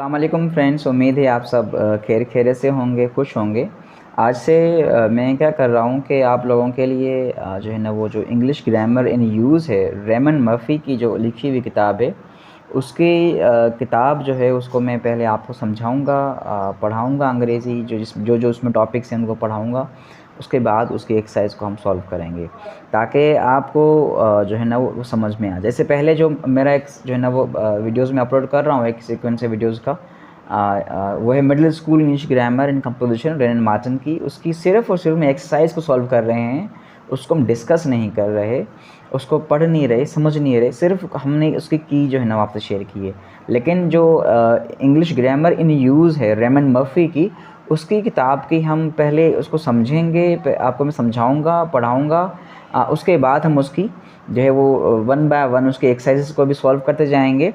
अस्सलाम वालेकुम फ्रेंड्स, उम्मीद है आप सब खैर खैरियत से होंगे, खुश होंगे। आज से मैं क्या कर रहा हूँ कि आप लोगों के लिए जो है ना वो जो इंग्लिश ग्रामर इन यूज़ है, रेमन मर्फ़ी की जो लिखी हुई किताब है, उसकी किताब जो है उसको मैं पहले आपको समझाऊँगा, पढ़ाऊँगा अंग्रेज़ी जो उसमें टॉपिक्स हैं उनको पढ़ाऊँगा। उसके बाद उसकी एक्सरसाइज को हम सॉल्व करेंगे ताकि आपको जो है ना वो समझ में आ जाए। इससे पहले जो मेरा एक जो है ना वो वीडियोज़ में अपलोड कर रहा हूँ, एक सीक्वेंस है वीडियोज़ का, वो है middle school English grammar and composition rain Martin की। उसकी सिर्फ़ और सिर्फ मैं एक्सरसाइज को सॉल्व कर रहे हैं, उसको हम डिस्कस नहीं कर रहे, उसको पढ़ नहीं रहे, समझ नहीं रहे, सिर्फ हमने उसकी की जो है ना आपसे शेयर की है। लेकिन जो इंग्लिश ग्रामर इन यूज़ है रेमन मर्फ़ी की, उसकी किताब की हम पहले उसको समझेंगे, आपको मैं समझाऊंगा, पढ़ाऊंगा। उसके बाद हम उसकी जो है वो वन बाय वन उसके एक्सरसाइजेस को भी सॉल्व करते जाएंगे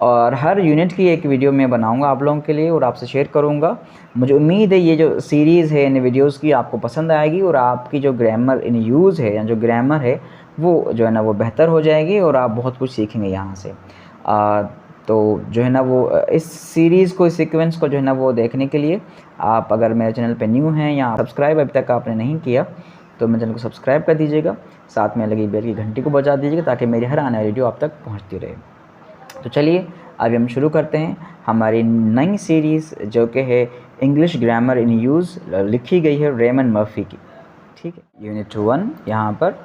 और हर यूनिट की एक वीडियो मैं बनाऊंगा आप लोगों के लिए और आपसे शेयर करूंगा। मुझे उम्मीद है ये जो सीरीज़ है इन वीडियोस की आपको पसंद आएगी और आपकी जो ग्रामर इन यूज़ है या जो ग्रामर है वो जो है ना वो बेहतर हो जाएगी और आप बहुत कुछ सीखेंगे यहाँ से। तो जो है ना वो इस सीरीज़ को, इस सीक्वेंस को जो है ना वो देखने के लिए आप अगर मेरे चैनल पे न्यू हैं या सब्सक्राइब अभी तक आपने नहीं किया तो मेरे चैनल को सब्सक्राइब कर दीजिएगा, साथ में लगी बेल की घंटी को बजा दीजिएगा ताकि मेरी हर आने वाली वीडियो आप तक पहुंचती रहे। तो चलिए अभी हम शुरू करते हैं हमारी नई सीरीज़ जो कि है इंग्लिश ग्रामर इन यूज़, लिखी गई है रेमन मर्फ़ी की। ठीक है, यूनिट 1 यहाँ पर।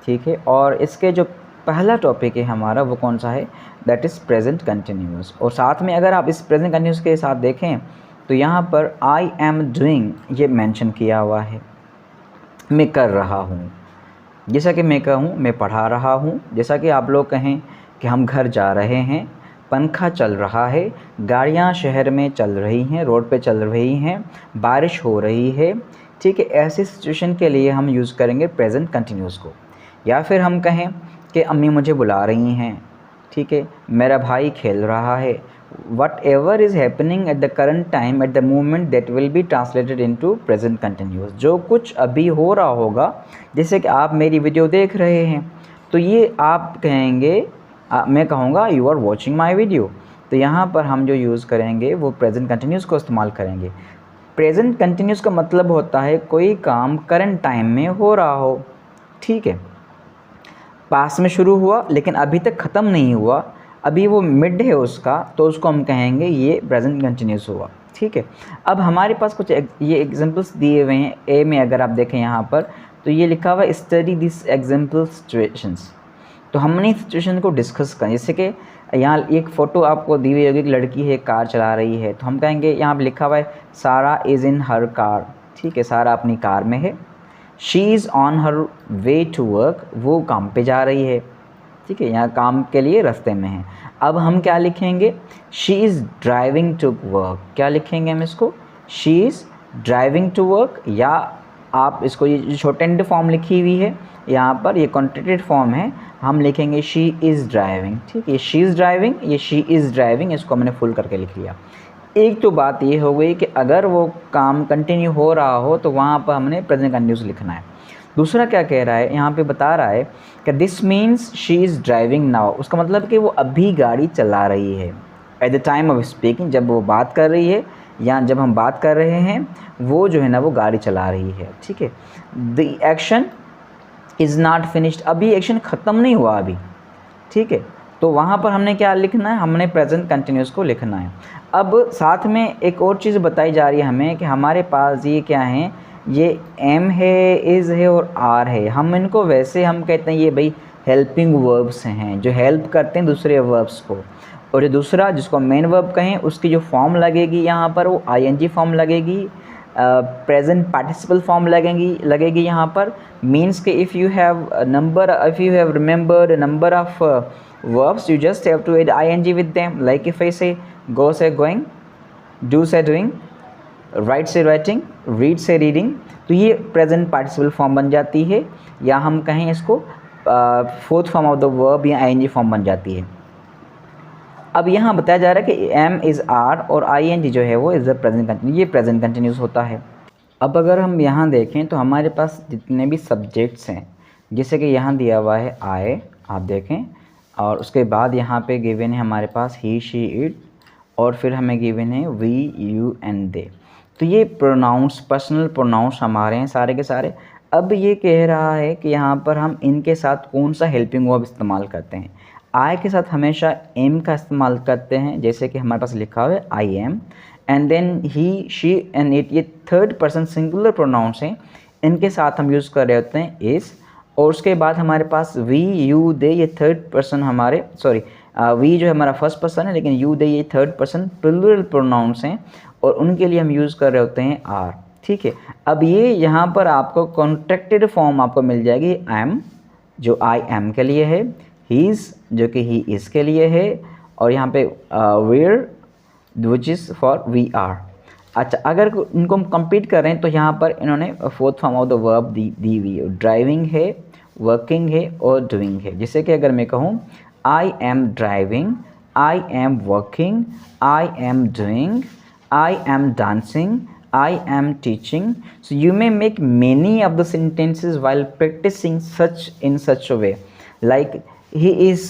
ठीक है, और इसके जो पहला टॉपिक है हमारा वो कौन सा है, दैट इज़ प्रेजेंट कंटिन्यूस। और साथ में अगर आप इस प्रेजेंट कंटिन्यूस के साथ देखें तो यहाँ पर आई एम डूइंग ये मेंशन किया हुआ है, मैं कर रहा हूँ। जैसा कि मैं कहूँ मैं पढ़ा रहा हूँ, जैसा कि आप लोग कहें कि हम घर जा रहे हैं, पंखा चल रहा है, गाड़ियाँ शहर में चल रही हैं, रोड पे चल रही हैं, बारिश हो रही है। ठीक है, ऐसी सिचुएशन के लिए हम यूज़ करेंगे प्रेजेंट कंटिन्यूस को। या फिर हम कहें कि अम्मी मुझे बुला रही हैं, ठीक है, मेरा भाई खेल रहा है। What ever is happening at the current time at the moment that will be translated into present continuous. जो कुछ अभी हो रहा होगा, जैसे कि आप मेरी वीडियो देख रहे हैं तो ये आप कहेंगे, मैं कहूँगा you are watching my video. तो यहाँ पर हम जो यूज़ करेंगे वो प्रेजेंट कंटिन्यूस को इस्तेमाल करेंगे। प्रेजेंट कंटिन्यूस का मतलब होता है कोई काम करंट टाइम में हो रहा हो। ठीक है, पास में शुरू हुआ लेकिन अभी तक ख़त्म नहीं हुआ, अभी वो मिड है उसका, तो उसको हम कहेंगे ये प्रेजेंट कंटिन्यूस हुआ। ठीक है, अब हमारे पास कुछ ये एग्जांपल्स दिए हुए हैं। ए में अगर आप देखें यहाँ पर तो ये लिखा हुआ है स्टडी दिस एग्जांपल सिचुएशंस। तो हमने इस सिचुएशन को डिस्कस करें। जैसे कि यहाँ एक फ़ोटो आपको दी हुई होगी, एक लड़की है कार चला रही है, तो हम कहेंगे यहाँ पर लिखा हुआ है सारा इज़ इन हर कार। ठीक है, सारा अपनी कार में है। She is on her way to work, वो काम पे जा रही है। ठीक है, यहाँ काम के लिए रास्ते में है। अब हम क्या लिखेंगे, she is driving to work. क्या लिखेंगे हम इसको, she is driving to work. या आप इसको, ये जो शॉर्ट एंड फॉर्म लिखी हुई है यहाँ पर, ये कॉन्ट्रैक्टेड फॉर्म है, हम लिखेंगे शी इज़ ड्राइविंग। ठीक है, शी इज़ ड्राइविंग, ये शी इज़ ड्राइविंग, इसको हमने फुल करके लिख लिया। एक तो बात ये हो गई कि अगर वो काम कंटिन्यू हो रहा हो तो वहाँ पर हमने प्रेजेंट कंटिन्यूस लिखना है। दूसरा क्या कह रहा है, यहाँ पे बता रहा है कि this means she is driving now. उसका मतलब कि वो अभी गाड़ी चला रही है। At the time of speaking, जब वो बात कर रही है या जब हम बात कर रहे हैं, वो जो है ना वो गाड़ी चला रही है। ठीक है, the action is not finished, अभी एक्शन ख़त्म नहीं हुआ अभी। ठीक है, तो वहाँ पर हमने क्या लिखना है, हमने प्रेजेंट कंटिन्यूस को लिखना है। अब साथ में एक और चीज़ बताई जा रही है हमें कि हमारे पास ये क्या है, ये एम है, इज़ है और आर है। हम इनको वैसे हम कहते हैं ये भाई हेल्पिंग वर्ब्स हैं, जो हेल्प करते हैं दूसरे वर्ब्स को। और जो दूसरा जिसको मेन वर्ब कहें, उसकी जो फॉर्म लगेगी यहाँ पर वो आईएनजी फॉर्म लगेगी, प्रेजेंट पार्टिसिपल फॉर्म लगेगी यहाँ पर। मीन्स के if you have remembered number of verbs, you just have to add ing with them. Like if I say go say going, do say doing, write say writing, read say reading, तो ये present participle form बन जाती है। या हम कहें इसको fourth form of the verb या ing फॉर्म बन जाती है। अब यहाँ बताया जा रहा है कि एम इज़ आर और ing जो है वो इज़ द प्रेजेंट कंटिन्यूस, ये प्रेजेंट कंटिन्यूस होता है। अब अगर हम यहाँ देखें तो हमारे पास जितने भी सब्जेक्ट्स हैं, जैसे कि यहाँ दिया हुआ है आई, आप देखें, और उसके बाद यहाँ पे गिवन है हमारे पास ही शी इट, और फिर हमें गिवन है वी, यू एंड दे। तो ये प्रोनाउंस, पर्सनल प्रोनाउंस हमारे हैं सारे के सारे। अब ये कह रहा है कि यहाँ पर हम इनके साथ कौन सा हेल्पिंग वर्ब इस्तेमाल करते हैं। आई के साथ हमेशा एम का इस्तेमाल करते हैं, जैसे कि हमारे पास लिखा हुआ है I am, and then he, she and it, ये थर्ड पर्सन सिंगुलर प्रोनाउंस हैं, इनके साथ हम यूज़ कर रहे होते हैं इज़। और उसके बाद हमारे पास वी, यू, दे, ये थर्ड पर्सन हमारे, सॉरी वी जो है हमारा फर्स्ट पर्सन है, लेकिन यू, दे ये थर्ड पर्सन प्लूरल प्रोनाउंस हैं और उनके लिए हम यूज़ कर रहे होते हैं आर। ठीक है, अब ये यहाँ पर आपको कॉन्ट्रैक्टेड फॉर्म आपको मिल जाएगी। आई एम जो आई एम के लिए है, ही इज़ जो कि ही इज़ के लिए है, और यहाँ पे we're which is for we are. अच्छा, अगर इनको हम कंप्लीट करें तो यहाँ पर इन्होंने fourth form of the verb दी हुई है, ड्राइविंग है, वर्किंग है और डूइंग है। जैसे कि अगर मैं कहूँ I am driving, I am working, I am doing, I am dancing, I am teaching. So you may make many of the sentences while practicing in such a way. Like he is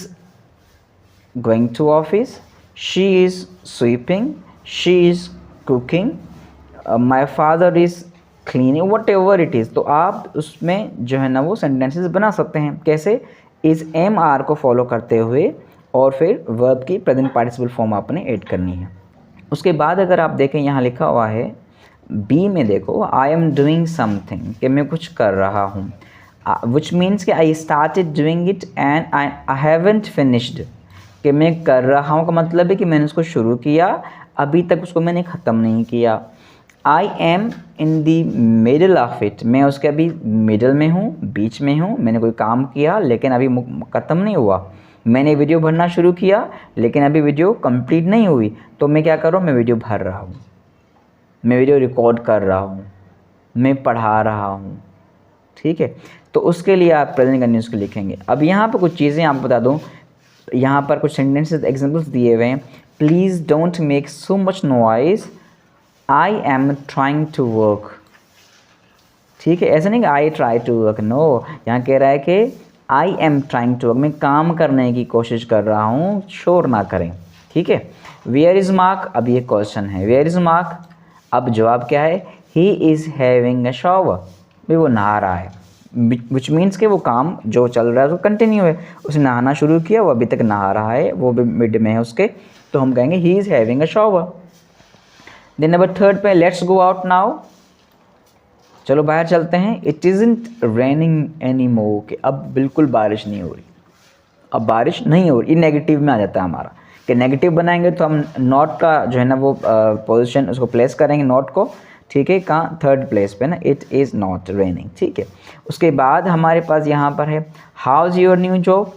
going to office, she is sweeping, she is cooking, my father is cleaning, whatever it is. तो आप उसमें जो है ना वो sentences बना सकते हैं। कैसे? is am are को फॉलो करते हुए और फिर वर्ब की प्रेजेंट पार्टिसिपल फॉर्म आपने ऐड करनी है। उसके बाद अगर आप देखें यहाँ लिखा हुआ है बी में, देखो आई एम डूइंग समथिंग, कि मैं कुछ कर रहा हूँ, विच मीन्स कि I started doing it and I haven't finished, कि मैं कर रहा हूँ का मतलब है कि मैंने उसको शुरू किया, अभी तक उसको मैंने ख़त्म नहीं किया। I am in the middle of it, मैं उसके अभी मिडल में हूँ, बीच में हूँ, मैंने कोई काम किया लेकिन अभी ख़त्म नहीं हुआ। मैंने वीडियो भरना शुरू किया लेकिन अभी वीडियो कंप्लीट नहीं हुई, तो मैं क्या कर रहा हूँ, मैं वीडियो भर रहा हूँ, मैं वीडियो रिकॉर्ड कर रहा हूँ, मैं पढ़ा रहा हूँ। ठीक है, तो उसके लिए आप प्रेजेंट कंटिन्यूअस को लिखेंगे। अब यहाँ पर कुछ चीज़ें आपको बता दूँ, यहाँ पर कुछ सेंटेंसेस एग्जांपल्स दिए हुए हैं। Please don't make so much noise, I am trying to work. ठीक है, ऐसा नहीं कि I try to work, no, यहाँ कह रहा है कि I am trying to work, मैं काम करने की कोशिश कर रहा हूँ, शोर ना करें। ठीक है, वेयर इज़ मार्क, अब ये क्वेश्चन है, वेयर इज़ मार्क, अब जवाब क्या है, he is having a shower, भाई वो नहा रहा है, विच मीन्स कि वो काम जो चल रहा है वो कंटिन्यू है, उसने नहाना शुरू किया, वो अभी तक नहा रहा है, वो भी मिड में है उसके, तो हम कहेंगे he is having a shower. Then number third पे लेट्स गो आउट नाउ, चलो बाहर चलते हैं। It isn't raining any more, कि अब बिल्कुल बारिश नहीं हो रही, अब बारिश नहीं हो रही, ये नेगेटिव में आ जाता है हमारा, कि नेगेटिव बनाएंगे तो हम नॉट का जो है ना वो पोजीशन उसको प्लेस करेंगे, नॉट को। ठीक है, कहाँ, थर्ड प्लेस पे ना, इट इज़ नॉट रेनिंग। ठीक है, उसके बाद हमारे पास यहाँ पर है how is your new job,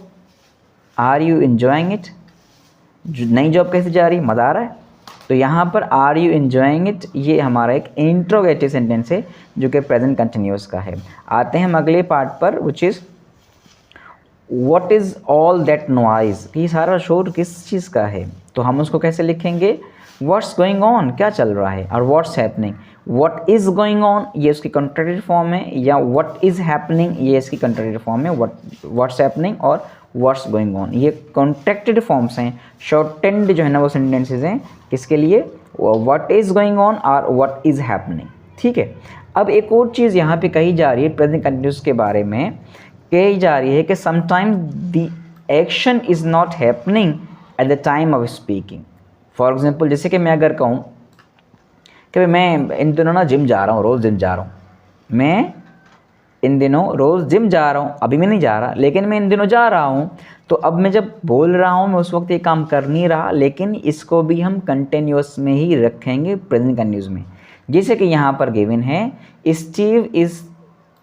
are you enjoying it, नई जॉब कैसे जा रही, मज़ा आ रहा है। तो यहाँ पर आर यू एंजॉइंग इट, ये हमारा एक इंट्रोगेटिव सेंटेंस है जो कि प्रेजेंट कंटिन्यूअस का है। आते हैं हम अगले पार्ट पर, which is what is all that noise, कि सारा शोर किस चीज़ का है, तो हम उसको कैसे लिखेंगे, व्हाट्स गोइंग ऑन, क्या चल रहा है, और what's happening, what is going on ये उसकी कंट्रैक्टेड फॉर्म है, या व्हाट इज़ हैपनिंग ये इसकी कंट्रैक्टेड फॉर्म है, व्हाट्स हैपनिंग और व्हाट्स गोइंग ऑन ये कॉन्ट्रैक्टेड फॉर्म्स हैं, शॉर्टेंड जो है ना वो सेंटेंसेज हैं, किसके लिए, व्हाट इज़ गोइंग ऑन और व्हाट इज़ हैपनिंग। ठीक है, अब एक और चीज़ यहाँ पे कही जा रही है प्रेजेंट कंटिन्यूअस के बारे में, कही जा रही है कि sometimes the action is not happening at the time of speaking. For example, जैसे कि मैं अगर कहूँ कि मैं इन दिनों ना जिम जा रहा हूँ, रोज़ जिम जा रहा हूँ, मैं इन दिनों रोज़ जिम जा रहा हूँ, अभी मैं नहीं जा रहा लेकिन मैं इन दिनों जा रहा हूँ, तो अब मैं जब बोल रहा हूँ मैं उस वक्त ये काम कर नहीं रहा, लेकिन इसको भी हम कंटिन्यूअस में ही रखेंगे प्रेजेंट कंटिन्यूअस में। जैसे कि यहाँ पर गिवन है Steve is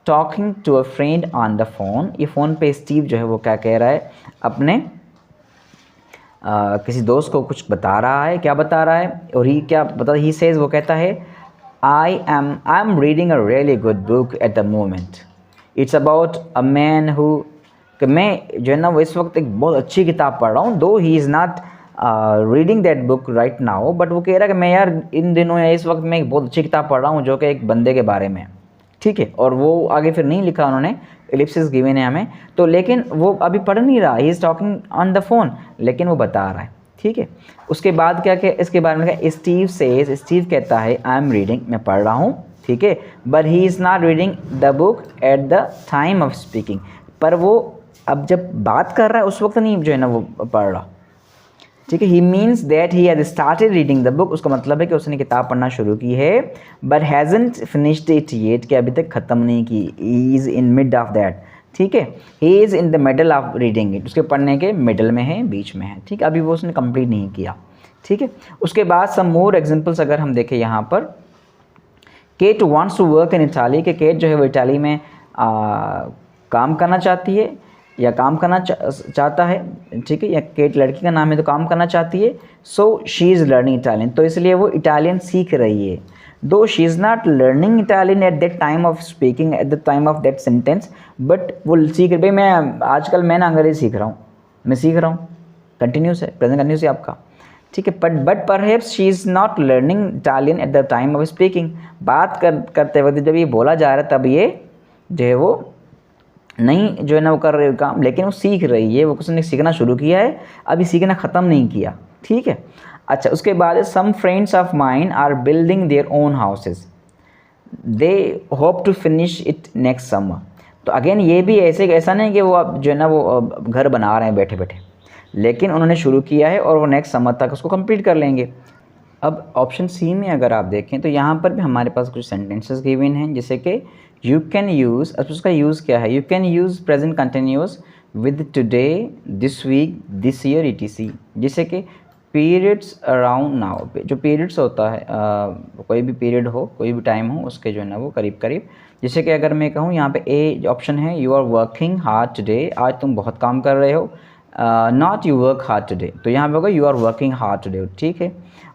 talking to a friend on the phone, ये फ़ोन पे स्टीव जो है वो क्या कह रहा है, अपने किसी दोस्त को कुछ बता रहा है, क्या बता रहा है, और ही क्या बता, ही सेज, वो कहता है I am reading a really good book at the moment, it's about a man who, कि मैं जो है ना वो इस वक्त एक बहुत अच्छी किताब पढ़ रहा हूँ, दो ही is not reading that book right now, but वो कह रहा है कि मैं यार इन दिनों या इस वक्त मैं एक बहुत अच्छी किताब पढ़ रहा हूँ जो कि एक बंदे के बारे में। ठीक है, और वो आगे फिर नहीं लिखा उन्होंने, एलिप्सिस गिवन है हमें, तो लेकिन वो अभी पढ़ नहीं रहा, he is talking on the phone, लेकिन वो बता रहा है। ठीक है। उसके बाद क्या क्या इसके बारे में क्या, स्टीव सेज, स्टीव कहता है आई एम रीडिंग, मैं पढ़ रहा हूँ, ठीक है, but he is not reading the book at the time of speaking, पर वो अब जब बात कर रहा है उस वक्त नहीं जो है ना वो पढ़ रहा, ठीक है। He means that he has started reading the book, उसका मतलब है कि उसने किताब पढ़ना शुरू की है, but hasn't finished it yet, कि अभी तक ख़त्म नहीं की, he is in mid of that, ठीक है, he is in the middle of reading it, उसके पढ़ने के मिडल में है, बीच में है, ठीक है, अभी वो उसने कंप्लीट नहीं किया, ठीक है। उसके बाद सम मोर एग्जांपल्स अगर हम देखें यहाँ पर, Kate wants to work in Italy, कि केट जो है वो इटाली में काम करना चाहती है या काम करना चाहता है, ठीक है, या केट लड़की का नाम है तो काम करना चाहती है, so she is learning Italian, तो इसलिए वो इटालियन सीख रही है, दो she is not learning Italian at that time of speaking, at the time of that sentence, but वो सीख भाई मैं आजकल मैं ना अंग्रेजी सीख रहा हूँ, मैं सीख रहा हूँ, कंटिन्यूस है, प्रेजेंट कंटिन्यूस है आपका, ठीक है, but perhaps she is not learning Italian at the time of speaking, बात करते वक्त जब ये बोला जा रहा है तब ये जो है वो नहीं जो है ना वो कर रहे काम, लेकिन वो सीख रही है, वो कुछ ने सीखना शुरू किया है, अभी सीखना ख़त्म नहीं किया, ठीक है। अच्छा, उसके बाद some friends of mine are building their own houses, they hope to finish it next summer, तो अगेन ये भी ऐसा नहीं कि वो अब जो है ना वो घर बना रहे हैं बैठे बैठे, लेकिन उन्होंने शुरू किया है और वो नेक्स्ट समर तक उसको कंप्लीट कर लेंगे। अब ऑप्शन सी में अगर आप देखें तो यहाँ पर भी हमारे पास कुछ सेंटेंसेस गिवन हैं, जैसे कि यू कैन यूज़, अब उसका यूज़ क्या है, you can use present continuous with today, this week, this year, etc, जैसे कि पीरियड्स अराउंड नाउ, जो पीरियड्स होता है कोई भी पीरियड हो, कोई भी टाइम हो, उसके जो है ना वो करीब करीब, जैसे कि अगर मैं कहूँ यहाँ पे ए ऑप्शन है, you are working hard today, आज तुम बहुत काम कर रहे हो, not you work hard today, तो यहाँ पे होगा you are working hard today, ठीक है।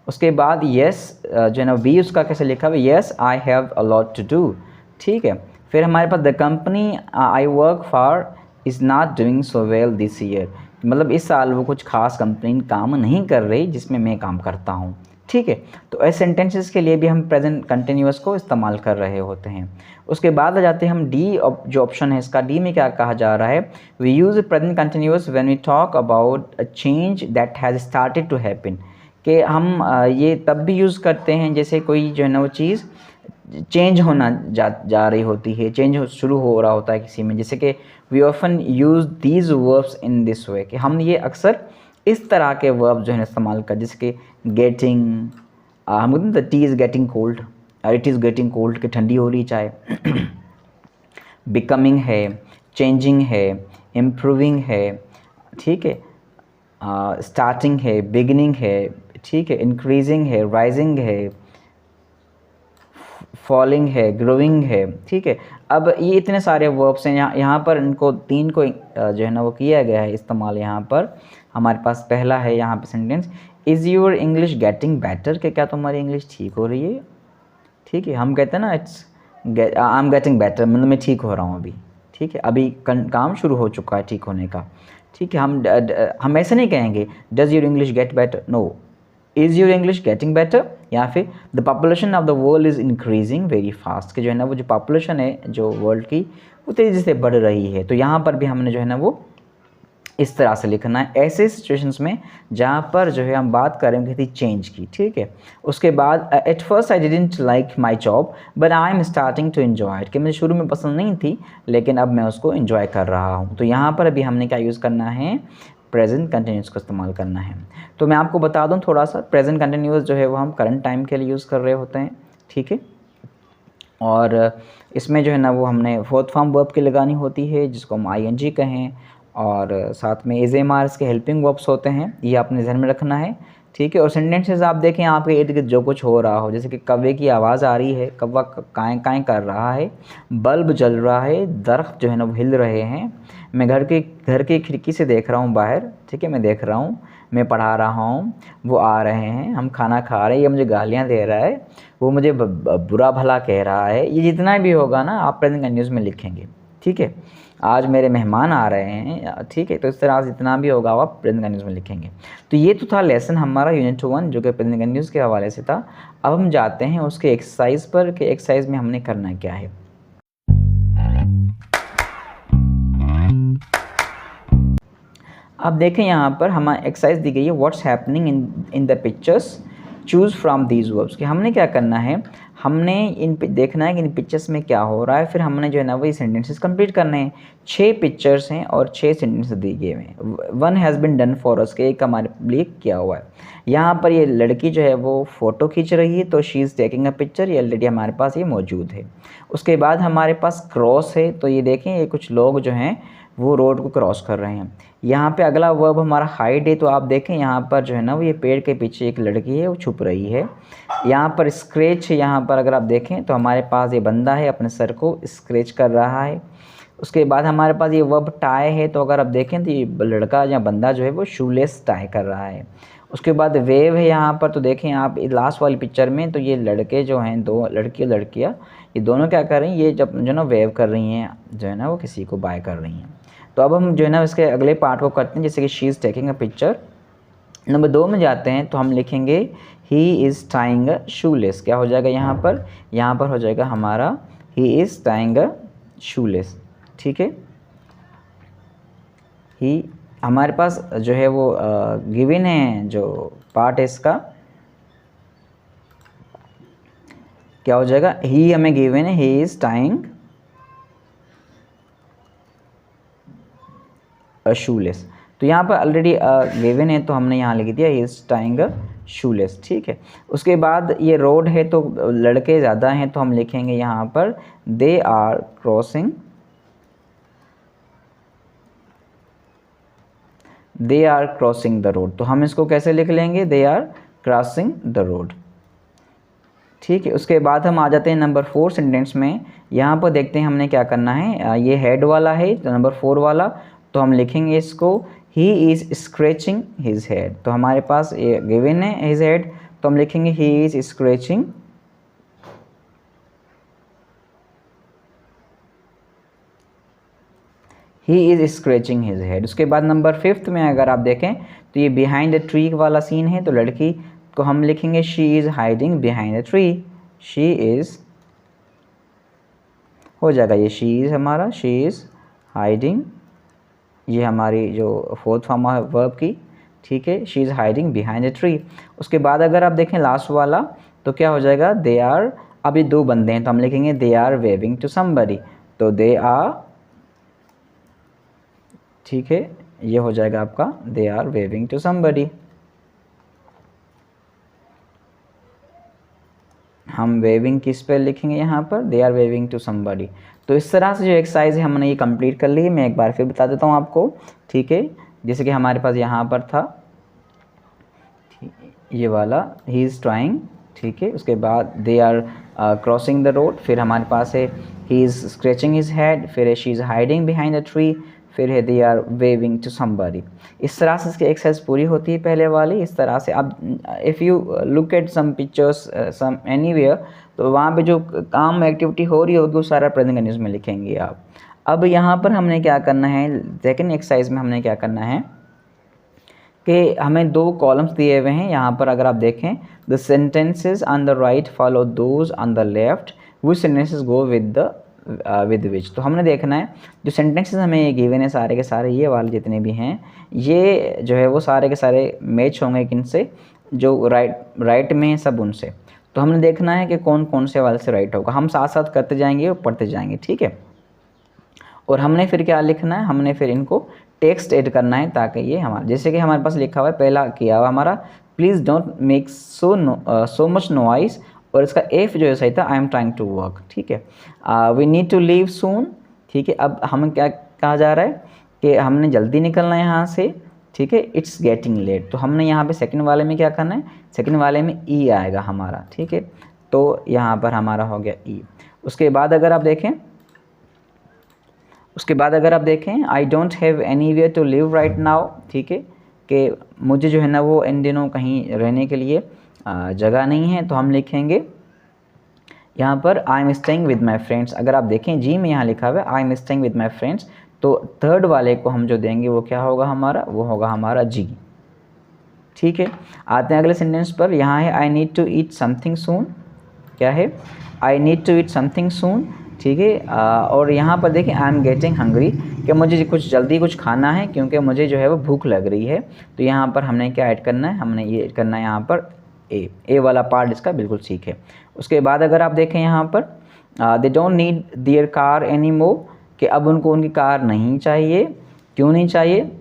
उसके बाद येस जो है ना बी उसका कैसे लिखा हुआ, yes I have a lot to do, ठीक है। फिर हमारे पास the company I work for is not doing so well this year, मतलब इस साल वो कुछ खास कंपनी काम नहीं कर रही जिसमें मैं काम करता हूँ, ठीक है। तो ऐसे सेंटेंसेस के लिए भी हम प्रेजेंट कंटिन्यूअस को इस्तेमाल कर रहे होते हैं। उसके बाद आ जाते हैं हम डी, जो ऑप्शन है इसका डी में क्या कहा जा रहा है, we use present continuous when we talk about a change that has started to happen, कि हम ये तब भी यूज़ करते हैं जैसे कोई जो है ना वो चीज़ चेंज होना जा रही होती है, चेंज शुरू हो रहा होता है किसी में, जैसे कि we often use these verbs in this way, कि हम ये अक्सर इस तरह के वर्ब जो है इस्तेमाल कर, जैसे कि गेटिंग, हम बोलते हैं the T is getting cold, it is getting cold, कि ठंडी हो रही चाय, बिकमिंग है, चेंजिंग है, इम्प्रूविंग है, ठीक है, स्टार्टिंग है, बिगिनिंग है, ठीक है, इंक्रीजिंग है, राइजिंग है, फॉलिंग है, ग्रोइंग है, ठीक है। अब ये इतने सारे वर्ब्स हैं, यहाँ पर इनको तीन को जो है ना वो किया गया है इस्तेमाल। यहाँ पर हमारे पास पहला है यहाँ पे sentence, is your English getting better, कि क्या तुम्हारी इंग्लिश ठीक हो रही है, ठीक है। हम कहते हैं ना it's I am getting better, मतलब मैं ठीक हो रहा हूँ अभी, ठीक है, अभी काम शुरू हो चुका है ठीक होने का, ठीक है। हम ऐसे नहीं कहेंगे does your English get better, no, is your English getting better, या फिर the population of the world is increasing very fast, कि जो है ना वो जो पॉपुलेशन है जो वर्ल्ड की वो तेज़ी से बढ़ रही है। तो यहाँ पर भी हमने जो है ना वो इस तरह से लिखना है ऐसे सिचुएशंस में जहाँ पर जो है हम बात करेंगे थी चेंज की, ठीक है। उसके बाद at first I didn't like my job but I am starting to enjoy it, कि मुझे शुरू में पसंद नहीं थी लेकिन अब मैं उसको एंजॉय कर रहा हूँ। तो यहाँ पर अभी हमने क्या यूज़ करना है, प्रेजेंट कंटिन्यूस को इस्तेमाल करना है। तो मैं आपको बता दूं थोड़ा सा, प्रेजेंट कंटिन्यूस जो है वो हम करंट टाइम के लिए यूज़ कर रहे होते हैं, ठीक है। और इसमें जो है ना वो हमने फोर्थ फॉर्म वर्ब की लगानी होती है जिसको हम ING कहें, और साथ में AMRs के हेल्पिंग वर्ब्स होते हैं, ये आपने ध्यान में रखना है, ठीक है। और सेंटेंसेस आप देखें आपके इर्द गिर्द जो कुछ हो रहा हो, जैसे कि कौवे की आवाज़ आ रही है, कौवा काएँ काएँ कर रहा है, बल्ब जल रहा है, दरख्त जो है ना वो हिल रहे हैं, मैं घर की खिड़की से देख रहा हूँ बाहर, ठीक है, मैं देख रहा हूँ, मैं पढ़ा रहा हूँ, वो आ रहे हैं, हम खाना खा रहे हैं, ये मुझे गालियाँ दे रहा है, वो मुझे बुरा भला कह रहा है, ये जितना भी होगा ना आप प्रेजेंट कंटिन्यूस में लिखेंगे, ठीक है। आज मेरे मेहमान आ रहे हैं, ठीक है, तो इस तरह से जितना भी होगा आप प्रेजेंट कंटिन्यूस में लिखेंगे। तो ये तो था लेसन हमारा यूनिट 1 जो कि प्रेजेंट कंटिन्यूस के हवाले से था। अब हम जाते हैं उसके एक्सरसाइज पर कि एक्सरसाइज में हमने करना क्या है। अब देखें यहाँ पर हमारी एक्सरसाइज दी गई है, what's happening in the pictures, choose from these verbs, कि हमने क्या करना है, हमने देखना है कि इन पिक्चर्स में क्या हो रहा है, फिर हमने जो है ना वही सेंटेंसेस कंप्लीट करने हैं। 6 पिक्चर्स हैं और 6 सेंटेंसेस दिए गए हैं। 1 has been done for us, के एक हमारे लिए किया हुआ है। यहाँ पर ये लड़की जो है वो फ़ोटो खींच रही है, तो she is taking a picture, ये ऑलरेडी हमारे पास ये मौजूद है। उसके बाद हमारे पास क्रॉस है, तो ये देखें ये कुछ लोग जो हैं वो रोड को क्रॉस कर रहे हैं। यहाँ पे अगला वर्ब हमारा हाइड है, तो आप देखें यहाँ पर जो है ना वो ये पेड़ के पीछे एक लड़की है वो छुप रही है। यहाँ पर स्क्रैच है, यहाँ पर अगर आप देखें तो हमारे पास ये बंदा है अपने सर को स्क्रैच कर रहा है। उसके बाद हमारे पास ये वर्ब टाई है, तो अगर आप देखें तो ये लड़का या बंदा जो है वो शूलेस टाई कर रहा है। उसके बाद वेव है यहाँ पर, तो देखें आप लास्ट वाली पिक्चर में तो ये लड़के जो हैं, 2 लड़की लड़कियाँ, ये दोनों क्या कर रही हैं, ये जब जो ना वेव कर रही हैं, जो है ना वो किसी को बाय कर रही हैं। तो अब हम जो है ना इसके अगले पार्ट को करते हैं, जैसे कि she is taking a picture. Number 2 में जाते हैं तो हम लिखेंगे he is tying a shoelace. क्या हो जाएगा यहाँ पर हो जाएगा हमारा he is tying a shoelace. ठीक है, ही हमारे पास जो है वो गिवन है, जो पार्ट है इसका क्या हो जाएगा, ही हमें गिवन है he is tying a shoelace. तो यहाँ पर ऑलरेडी गिवन है, तो हमने यहाँ लिख दिया he is tying a shoelace. ठीक है, उसके बाद ये रोड है, तो लड़के ज़्यादा हैं, तो हम लिखेंगे यहाँ पर they are crossing, they are crossing the road. तो हम इसको कैसे लिख लेंगे, they are crossing the road. ठीक है, उसके बाद हम आ जाते हैं नंबर 4 सेंटेंस में। यहाँ पर देखते हैं हमने क्या करना है, ये हेड वाला है तो नंबर 4 वाला, तो हम लिखेंगे इसको ही इज़ स्क्रैचिंग हिज हेड। तो हमारे पास ये गिवन है हिज हेड, तो हम लिखेंगे ही is scratching, he is scratching his head. उसके बाद नंबर 5 में अगर आप देखें तो ये बिहाइंड द ट्री वाला सीन है, तो लड़की को हम लिखेंगे she is hiding behind the tree. She is हो जाएगा ये शी इज़ हमारा, शी इज़ हाइडिंग, ये हमारी जो 4th फॉर्म है वर्ब की। ठीक है, she is hiding behind the tree. उसके बाद अगर आप देखें लास्ट वाला तो क्या हो जाएगा, दे आर, अब ये 2 बंदे हैं तो हम लिखेंगे they are waving to somebody. तो दे आर, ठीक है, ये हो जाएगा आपका they are waving to somebody. हम वेविंग किस पे लिखेंगे यहाँ पर, they are waving to somebody. तो इस तरह से जो एक्सरसाइज है हमने ये कंप्लीट कर ली है। मैं एक बार फिर बता देता हूँ आपको। ठीक है, जैसे कि हमारे पास यहाँ पर था ये वाला ही इज़ ट्राइंग, ठीक है, उसके बाद they are crossing the road, फिर हमारे पास है he is scratching his head, फिर है she is hiding behind the tree, फिर है they are waving to somebody. इस तरह से इसकी एक्सरसाइज पूरी होती है पहले वाली। इस तरह से अब if you look at some pictures some anywhere, तो वहाँ पे जो काम एक्टिविटी हो रही होगी वो सारा प्रेजेंट कंटिन्यूस में लिखेंगे आप। अब यहाँ पर हमने क्या करना है, सेकेंड एक्सरसाइज में हमने क्या करना है कि हमें 2 कॉलम्स दिए हुए हैं। यहाँ पर अगर आप देखें, the sentences on the right follow those on the left, which sentences go with which. तो हमने देखना है जो सेंटेंसेस हमें ये गिवन है सारे के सारे, ये वाले जितने भी हैं, ये जो है वो सारे के सारे मैच होंगे किनसे, जो राइट में है सब उनसे। तो हमने देखना है कि कौन कौन से वाले से राइट होगा। हम साथ साथ करते जाएंगे और पढ़ते जाएंगे। ठीक है, और हमने फिर क्या लिखना है, हमने फिर इनको टेक्स्ट ऐड करना है ताकि ये हमारा, जैसे कि हमारे पास लिखा हुआ है पहला किया हुआ हमारा, please don't make so much noise, और इसका एफ जो है सही था, I am trying to work. ठीक है, we need to leave soon. ठीक है, अब हमें क्या कहा जा रहा है कि हमने जल्दी निकलना है यहाँ से। ठीक है, इट्स गेटिंग लेट। तो हमने यहाँ पे सेकंड वाले में क्या करना है, सेकंड वाले में ई आएगा हमारा। ठीक है, तो यहाँ पर हमारा हो गया ई। उसके बाद अगर आप देखें I don't have anywhere to live right now. ठीक है, कि मुझे जो है ना वो इन दिनों कहीं रहने के लिए जगह नहीं है, तो हम लिखेंगे यहाँ पर I am staying with my friends. अगर आप देखें जी में यहाँ लिखा हुआ है I am staying with my friends, तो थर्ड वाले को हम जो देंगे वो क्या होगा हमारा, वो होगा हमारा जी। ठीक है, आते हैं अगले सेंटेंस पर। यहाँ है I need to eat something soon. क्या है, I need to eat something soon. ठीक है। और यहाँ पर देखिए आई एम गेटिंग हंग्री, कि मुझे कुछ जल्दी कुछ खाना है क्योंकि मुझे जो है वो भूख लग रही है। तो यहाँ पर हमने क्या ऐड करना है, हमने ये ऐड करना है यहाँ पर ए वाला पार्ट इसका बिल्कुल ठीक है। उसके बाद अगर आप देखें यहाँ पर they don't need their car any more, कि अब उनको उनकी कार नहीं चाहिए। क्यों नहीं चाहिए?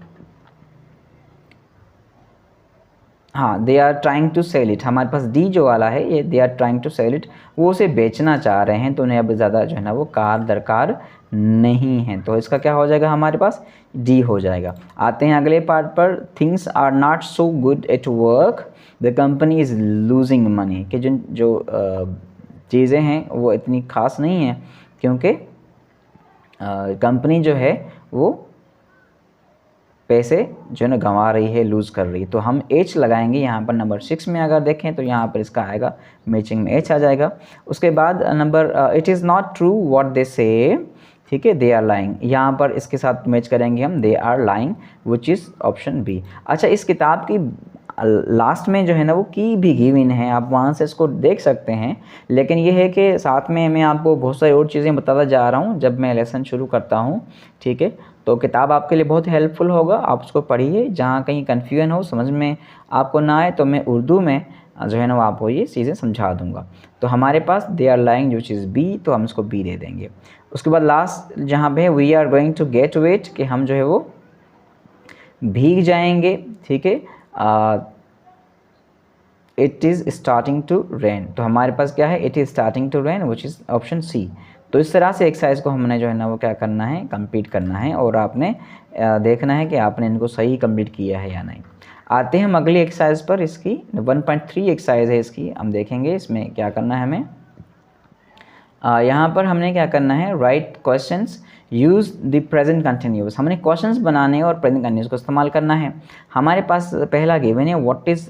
हाँ, they are trying to sell it, हमारे पास डी जो वाला है ये they are trying to sell it, वो उसे बेचना चाह रहे हैं, तो उन्हें अब ज़्यादा जो है ना वो कार दरकार नहीं है। तो इसका क्या हो जाएगा हमारे पास, डी हो जाएगा। आते हैं अगले पार्ट पर, things are not so good at work, the company is losing money, कि जो चीज़ें हैं वो इतनी खास नहीं है क्योंकि कंपनी जो है वो पैसे जो है ना गंवा रही है, लूज़ कर रही है। तो हम एच लगाएंगे यहाँ पर नंबर 6 में। अगर देखें तो यहाँ पर इसका आएगा मैचिंग में एच आ जाएगा। उसके बाद number it is not true what they से, ठीक है, दे आर लाइंग, यहाँ पर इसके साथ मैच करेंगे हम, they are lying, which is option B. अच्छा, इस किताब की लास्ट में जो है ना वो की भी गिवन है, आप वहाँ से इसको देख सकते हैं। लेकिन ये है कि साथ में मैं आपको बहुत सारी और चीज़ें बताता जा रहा हूँ जब मैं लेसन शुरू करता हूँ, ठीक है। तो किताब आपके लिए बहुत हेल्पफुल होगा, आप उसको पढ़िए। जहाँ कहीं कन्फ्यूजन हो, समझ में आपको ना आए, तो मैं उर्दू में जो है ना वो आपको ये चीज़ें समझा दूँगा। तो हमारे पास दे आर लाइंग जो चीज़ बी, तो हम इसको बी दे देंगे। उसके बाद लास्ट जहाँ पे we are going to get wet, कि हम जो है वो भीग जाएंगे, ठीक है। It is starting to rain, तो हमारे पास क्या है, it is starting to rain, which is option C. तो इस तरह से एक्सरसाइज को हमने जो है ना वो क्या करना है, कंप्लीट करना है, और आपने देखना है कि आपने इनको सही कंप्लीट किया है या नहीं। आते हैं हम अगली एक्सरसाइज पर, इसकी 1.3 एक्सरसाइज है इसकी, हम देखेंगे इसमें क्या करना है हमें। यहाँ पर हमने क्या करना है, right questions, use the present continuous, हमने क्वेश्चंस बनाने और प्रेजेंट कंटिन्यूस को इस्तेमाल करना है। हमारे पास पहला गिवन है what is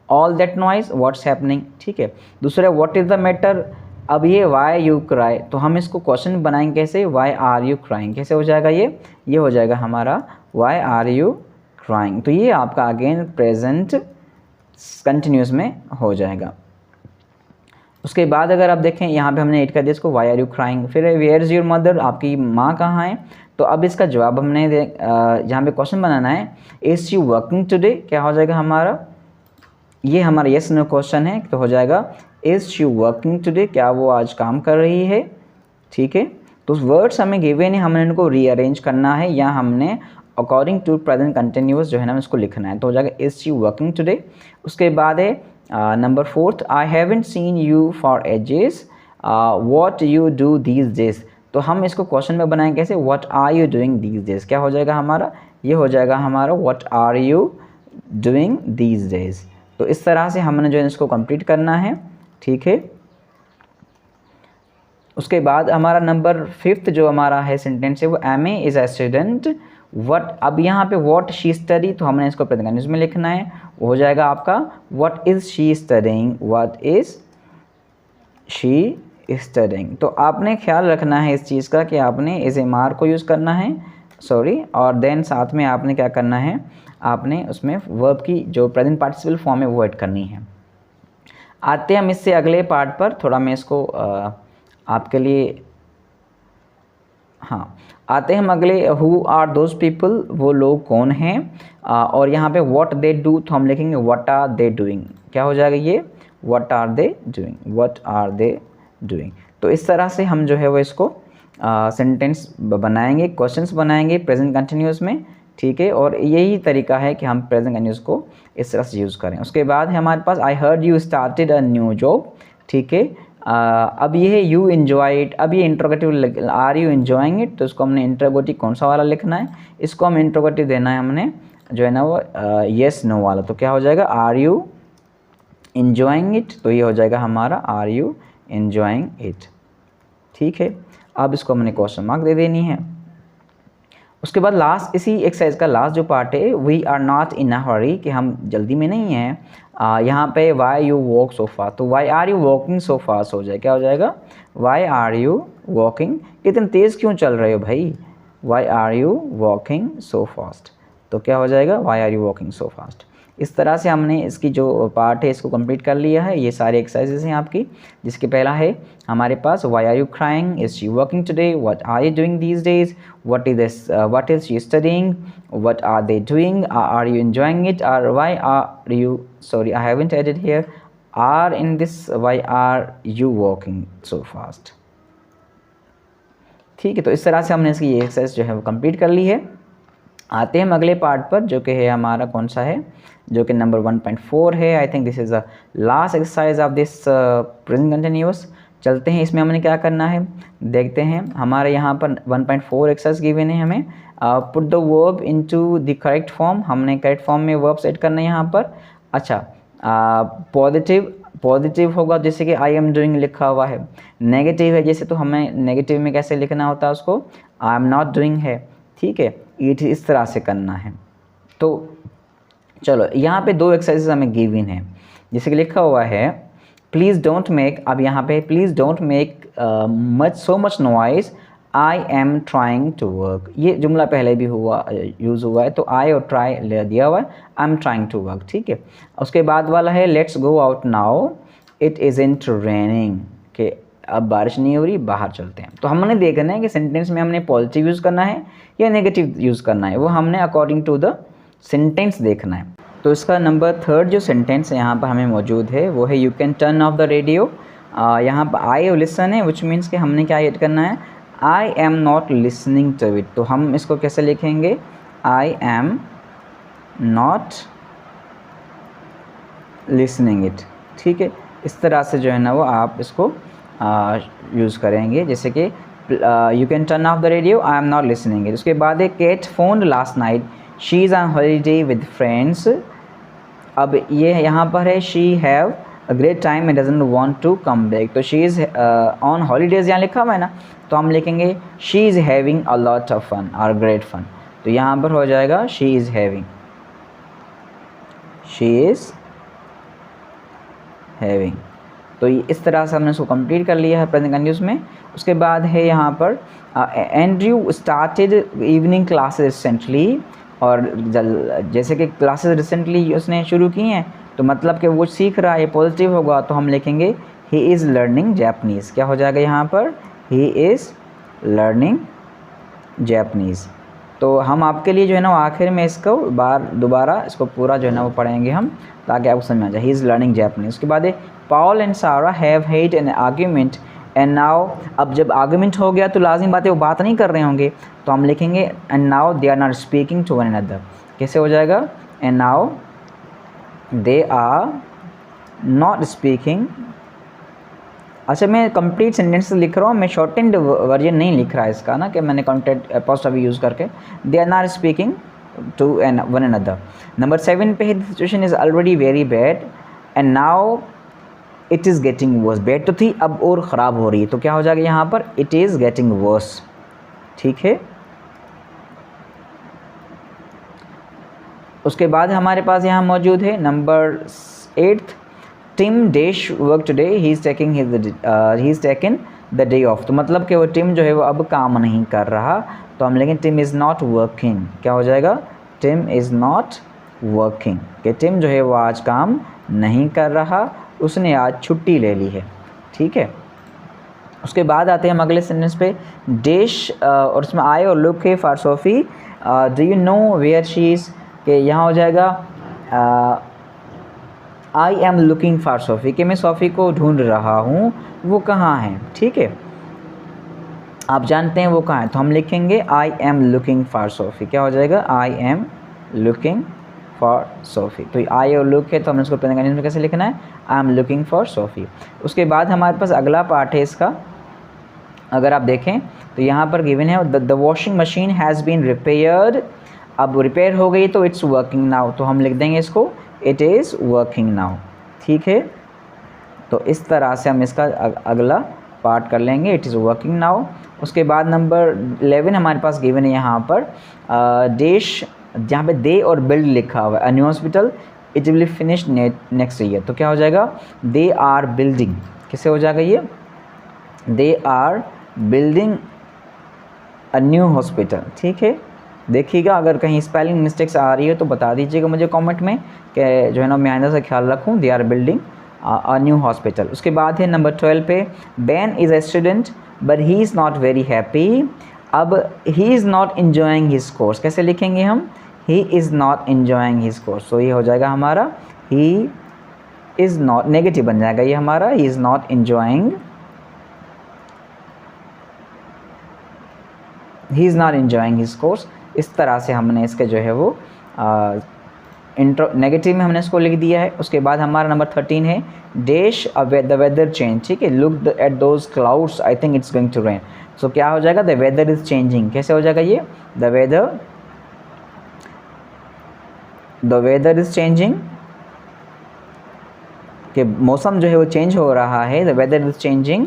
all that noise, what's happening, ठीक है। दूसरा व्हाट इज़ द मैटर, अब ये वाई यू क्राई, तो हम इसको क्वेश्चन बनाएंगे कैसे, वाई आर यू क्राइंग, कैसे हो जाएगा ये हो जाएगा हमारा वाई आर यू क्राइंग। तो ये आपका अगेन प्रेजेंट कंटिन्यूस में हो जाएगा। उसके बाद अगर आप देखें यहाँ पे हमने ऐड कर दिया इसको, वाई आर यू क्राइंग। फिर वेयर इज़ योर मदर, आपकी माँ कहाँ है। तो अब इसका जवाब हमने यहाँ पे क्वेश्चन बनाना है, इज़ शी वर्किंग टुडे, क्या हो जाएगा हमारा, ये हमारा यस नो क्वेश्चन है, तो हो जाएगा इज़ शी वर्किंग टुडे, क्या वो आज काम कर रही है, ठीक है। तो वर्ड्स हमें गिवन है, हमने इनको रीअरेंज करना है या हमने अकॉर्डिंग टू प्रेजेंट कंटिन्यूअस जो है ना इसको लिखना है। तो हो जाएगा इज़ शी वर्किंग टुडे। उसके बाद है number 4, I haven't seen you for ages, what you do these days. तो हम इसको क्वेश्चन में बनाएंगे कैसे, what are you doing these days, क्या हो जाएगा हमारा, ये हो जाएगा हमारा what are you doing these days. तो इस तरह से हमने जो है इसको कंप्लीट करना है, ठीक है। उसके बाद हमारा नंबर 5 जो हमारा है सेंटेंस है वो, Emma is a student what, अब यहाँ पे व्हाट शी स्टडी, तो हमने इसको प्रेजेंट कंटिन्यूस में लिखना है, वो हो जाएगा आपका what is she studying, what is she studying. तो आपने ख्याल रखना है इस चीज़ का कि आपने इस एम आर को यूज़ करना है, सॉरी, और देन साथ में आपने क्या करना है, आपने उसमें वर्ब की जो प्रेजेंट पार्टिसिपल फॉर्म है वो ऐड करनी है। आते हैं हम इससे अगले पार्ट पर, थोड़ा मैं इसको आपके लिए, हाँ, आते हैं हम अगले, हु आर दोज पीपल, वो लोग कौन हैं, और यहाँ पे व्हाट दे डू, तो हम लिखेंगे व्हाट आर दे डूइंग, क्या हो जाएगा ये, what are they doing, what are they doing. तो इस तरह से हम जो है वो इसको सेंटेंस बनाएंगे, क्वेश्चंस बनाएंगे प्रेजेंट कंटिन्यूस में, ठीक है। और यही तरीका है कि हम प्रेजेंट कंटिन्यूस को इस तरह से यूज़ करें। उसके बाद है हमारे पास, I heard you started a new job, ठीक है। अब ये है यू इन्जॉय इट, अब ये interrogative, are you enjoying it, तो इसको हमने इंट्रोगेटिव कौन सा वाला लिखना है, इसको हम इंट्रोगेटिव देना है हमने जो है ना वो येस नो वाला। तो क्या हो जाएगा, आर यू इन्जॉइंग इट, तो ये हो जाएगा हमारा आर यू इन्जॉइंग इट, ठीक है। अब इसको हमने क्वेश्चन मार्क दे देनी है। उसके बाद लास्ट, इसी एक्सरसाइज का लास्ट जो पार्ट है, we are not in a hurry, कि हम जल्दी में नहीं हैं। यहाँ पे why you walk so fast, तो why are you walking so fast हो जाए, क्या हो जाएगा, वाई आर यू वॉकिंग, कितने तेज़ क्यों चल रहे हो भाई, why are you walking so fast, तो क्या हो जाएगा, why are you walking so fast. इस तरह से हमने इसकी जो पार्ट है इसको कंप्लीट कर लिया है। ये सारी एक्सरसाइजेस हैं आपकी, जिसके पहला है हमारे पास why are you crying, is she working today, what are you doing these days, what is she studying, what are they doing, are you enjoying it, और why are you, sorry I haven't added here, are in this, why are you walking so fast. ठीक है, तो इस तरह से हमने इसकी ये एक्सरसाइज जो है वो कंप्लीट कर ली है। आते हैं हम अगले पार्ट पर, जो कि है हमारा कौन सा है, जो कि नंबर 1.4 है। I think this is the last exercise of this present continuous. चलते हैं इसमें हमने क्या करना है, देखते हैं। हमारे यहाँ पर 1.4 एक्सरसाइज गिवन है हमें, put the verb into the correct form. हमने करेक्ट फॉर्म में वर्ब सेट करना है यहाँ पर। अच्छा, पॉजिटिव होगा जैसे कि आई एम डूइंग लिखा हुआ है, नेगेटिव है जैसे तो हमें नेगेटिव में कैसे लिखना होता है उसको, आई एम नॉट डूइंग है। ठीक है, इट इस तरह से करना है। तो चलो यहाँ पे दो एक्सरसाइजेस हमें गिवन है, जैसे कि लिखा हुआ है प्लीज़ डोंट मेक, अब यहाँ पे please don't make so much noise, I am trying to work. ये जुमला पहले भी हुआ यूज़ हुआ है, तो आई और ट्राई ले दिया हुआ है, I am trying to work. ठीक है, उसके बाद वाला है let's go out now, it isn't raining, कि अब बारिश नहीं हो रही, बाहर चलते हैं। तो हमने देखना है कि सेंटेंस में हमने पॉजिटिव यूज़ करना है या नेगेटिव यूज़ करना है, वो हमने अकॉर्डिंग टू द सेंटेंस देखना है। तो इसका नंबर 3 जो सेंटेंस यहाँ पर हमें मौजूद है वो है you can turn off the radio. यहाँ पर आई और लिसन है, विच मीन्स कि हमने क्या ऐड करना है, I am not listening to it. तो हम इसको कैसे लिखेंगे, I am not listening it. ठीक है, इस तरह से जो है ना वो आप इसको यूज़ करेंगे, जैसे कि you can turn off the radio, I am not listening it. उसके बाद है Kate phoned last night, she is on holiday with friends. अब ये यहाँ पर है she have a great time and doesn't want to come back. तो she is on holidays यहाँ लिखा हुआ है ना, तो हम लिखेंगे she is having a lot of fun और ग्रेट फन। तो यहाँ पर हो जाएगा she is having, she is having. तो इस तरह से हमने इसको कंप्लीट कर लिया है प्रेजेंट कंटिन्यूअस में। उसके बाद है यहाँ पर Andrew started evening classes recently, और जैसे कि क्लासेस रिसेंटली उसने शुरू की हैं, तो मतलब कि वो सीख रहा है, पॉजिटिव होगा, तो हम लिखेंगे ही इज़ लर्निंग जैपनीज़। क्या हो जाएगा यहाँ पर, ही इज़ लर्निंग जैपनीज़। तो हम आपके लिए जो है ना आखिर में इसको दोबारा इसको पूरा जो है ना वो पढ़ेंगे हम, ताकि आपको समझ में आ जाए। He is learning Japanese. उसके बाद पॉल एंड सारा have head an argument and now, अब जब आर्ग्यूमेंट हो गया तो लाजिम बात है वो बात नहीं कर रहे होंगे, तो हम लिखेंगे and now they are not speaking to one another. कैसे हो जाएगा, and now they are not speaking. अच्छा, मैं कंप्लीट सेंटेंस लिख रहा हूँ, मैं शॉर्ट एंड वर्जन नहीं लिख रहा है इसका ना, कि मैंने कॉन्टेक्ट अपोस्ट्रोफी यूज़ करके, दे are not speaking to one अनदर। नंबर 7 पे है the situation is already very bad and now it is getting worse. Bad तो थी, अब और ख़राब हो रही है, तो क्या हो जाएगा यहाँ पर, इट इज़ गेटिंग वर्स। ठीक है, उसके बाद हमारे पास यहाँ मौजूद है number 8, Tim dash work today, he is taken the day off. तो मतलब कि वो टिम जो है वो अब काम नहीं कर रहा, तो हम लेंगे टिम इज़ नॉट वर्किंग। क्या हो जाएगा, टिम इज़ नॉट वर्किंग, कि टिम जो है वो आज काम नहीं कर रहा, उसने आज छुट्टी ले ली है। ठीक है, उसके बाद आते हैं हम अगले सेंटेंस पे, डैश और उसमें आई और लुक है for Sophie, do you know where she is, कि यहाँ हो जाएगा I am looking for Sophie, कि मैं सोफ़ी को ढूंढ रहा हूँ, वो कहाँ है। ठीक है, आप जानते हैं वो कहाँ है, तो हम लिखेंगे I am looking for SoFi. क्या हो जाएगा, I am looking for SoFi. तो आई और लुक है, तो हमने इसको प्रेजेंट कंटिन्यूअस में कैसे लिखना है, I am looking for SoFi. उसके बाद हमारे पास अगला पार्ट है इसका, अगर आप देखें तो यहाँ पर गिवन है the washing machine has been repaired. अब रिपेयर हो गई तो इट्स वर्किंग नाउ, तो हम लिख देंगे इसको इट इज़ वर्किंग नाउ। ठीक है, तो इस तरह से हम इसका अगला पार्ट कर लेंगे, इट इज़ वर्किंग नाउ। उसके बाद नंबर 11 हमारे पास गिवन है यहाँ पर डैश, जहाँ पे दे और बिल्ड लिखा हुआ है, अ new hospital it will finish next year. तो क्या हो जाएगा, दे आर बिल्डिंग। किससे हो जाएगा ये, they are building a new hospital. ठीक है, देखिएगा, अगर कहीं स्पेलिंग मिस्टेक्स आ रही है तो बता दीजिएगा मुझे कमेंट में कि जो है ना मैं आइंदा से ख्याल रखूँ। They are building a new hospital. उसके बाद है नंबर 12 पे, Ben is a student but he is not very happy. अब he is not enjoying his course कैसे लिखेंगे हम? He is not enjoying his course. तो ये हो जाएगा हमारा ही इज़ नॉट, नेगेटिव बन जाएगा ये हमारा, ही is not enjoying, he is not enjoying his course. इस तरह से हमने इसके जो है वो इंट्रो नेगेटिव में हमने इसको लिख दिया है। उसके बाद हमारा नंबर 13 है, डैश द वेदर चेंज। ठीक है, look at those clouds, I think it's going to rain. So क्या हो जाएगा? The weather is changing. कैसे हो जाएगा ये? द वेदर इज़ चेंजिंग, कि मौसम जो है वो चेंज हो रहा है। The weather is changing.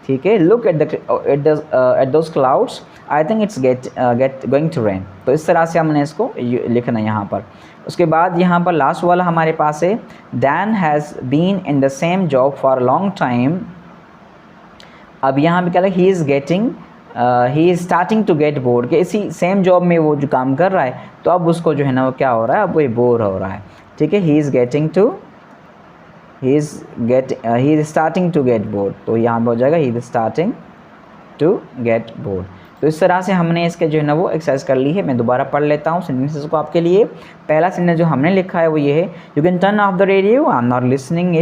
ठीक है, look at those clouds, I think it's going to rain. तो इस तरह से हमने इसको लिखना है यहाँ पर। उसके बाद यहाँ पर लास्ट वाला हमारे पास है, Dan has been in the same job for long time. अब यहाँ पे क्या है? He is starting to get bored, कि इसी सेम जॉब में वो जो काम कर रहा है तो अब उसको जो है ना वो क्या हो रहा है? अब वो बोर हो रहा है। ठीक है, he is starting to get bored. तो यहाँ पे हो जाएगा he is starting to get bored. तो इस तरह से हमने इसके जो है ना वो एक्सरसाइज कर ली है। मैं दोबारा पढ़ लेता हूँ सेंटेंसेस को आपके लिए। पहला सेंटेंस जो हमने लिखा है वो ये है, you can turn off the radio, I am not listening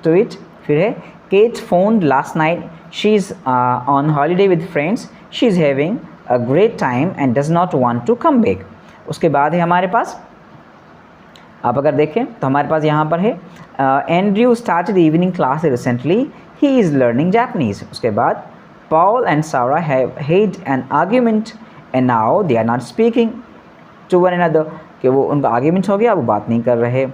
to it. फिर है, Kate phone last night, she is on holiday with friends, she is having a great time and does not want to come back. उसके बाद है हमारे पास, आप अगर देखें तो हमारे पास यहाँ पर है, Andrew started evening class recently, he is learning Japanese. उसके बाद, Paul and Sarah have had an argument and now they are not speaking to one another, कि वो उनका आर्ग्यूमेंट हो गया, वो बात नहीं कर रहे।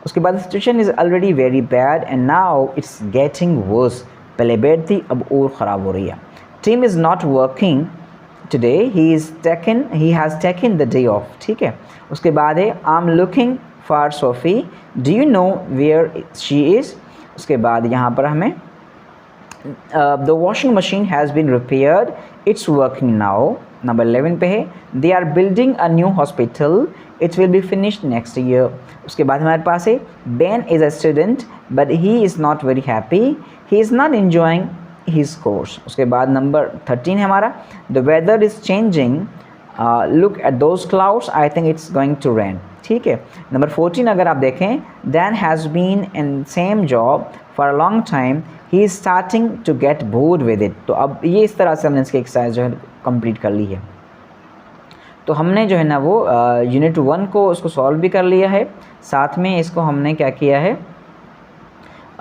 उसके बाद, situation is already very bad and now it's getting worse, पहले बैड थी अब और ख़राब हो रही है। Team is not working today, he has taken the day off. ठीक है, उसके बाद है, I am looking for Sophie, do you know where she is. उसके बाद यहाँ पर हमें, the washing machine has been repaired, it's working now। Number 11 पे है, they are building a new hospital, it will be finished next year। उसके बाद हमारे पास है, Ben is a student but he is not very happy, he is not enjoying his course। उसके बाद number 13 है हमारा, the weather is changing, look at those clouds, I think it's going to rain। ठीक है, number 14 अगर आप देखें, Dan has been in same job for a long time, he is starting to get bored with it. तो अब ये इस तरह से हमने इसकी एक्सरसाइज जो है कंप्लीट कर ली है। तो हमने जो है ना वो यूनिट 1 को उसको सॉल्व भी कर लिया है, साथ में इसको हमने क्या किया है,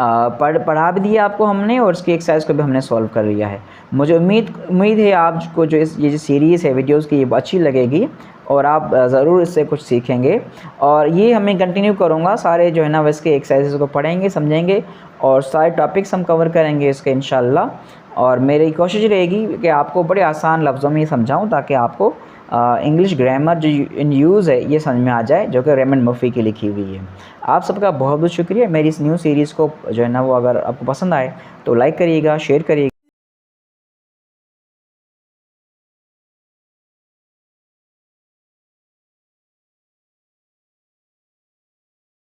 पढ़ा भी दिया आपको हमने, और इसकी एक्सरसाइज को भी हमने सॉल्व कर लिया है। मुझे उम्मीद है आपको जो ये जो सीरीज़ है वीडियोज़ की, ये अच्छी लगेगी और आप ज़रूर इससे कुछ सीखेंगे। और ये हमें कंटिन्यू करूँगा, सारे जो है ना इसके एक्सरसाइजेस को पढ़ेंगे, समझेंगे और सारे टॉपिक्स हम कवर करेंगे इसके इंशाल्लाह। और मेरी कोशिश रहेगी कि आपको बड़े आसान लफ्ज़ों में समझाऊँ ताकि आपको इंग्लिश ग्रामर जो इन यूज़ है ये समझ में आ जाए, जो कि रेमंड मर्फी की लिखी हुई है। आप सबका बहुत बहुत शुक्रिया। मेरी इस न्यू सीरीज़ को जो है ना वो अगर आपको पसंद आए तो लाइक करिएगा, शेयर करिएगा।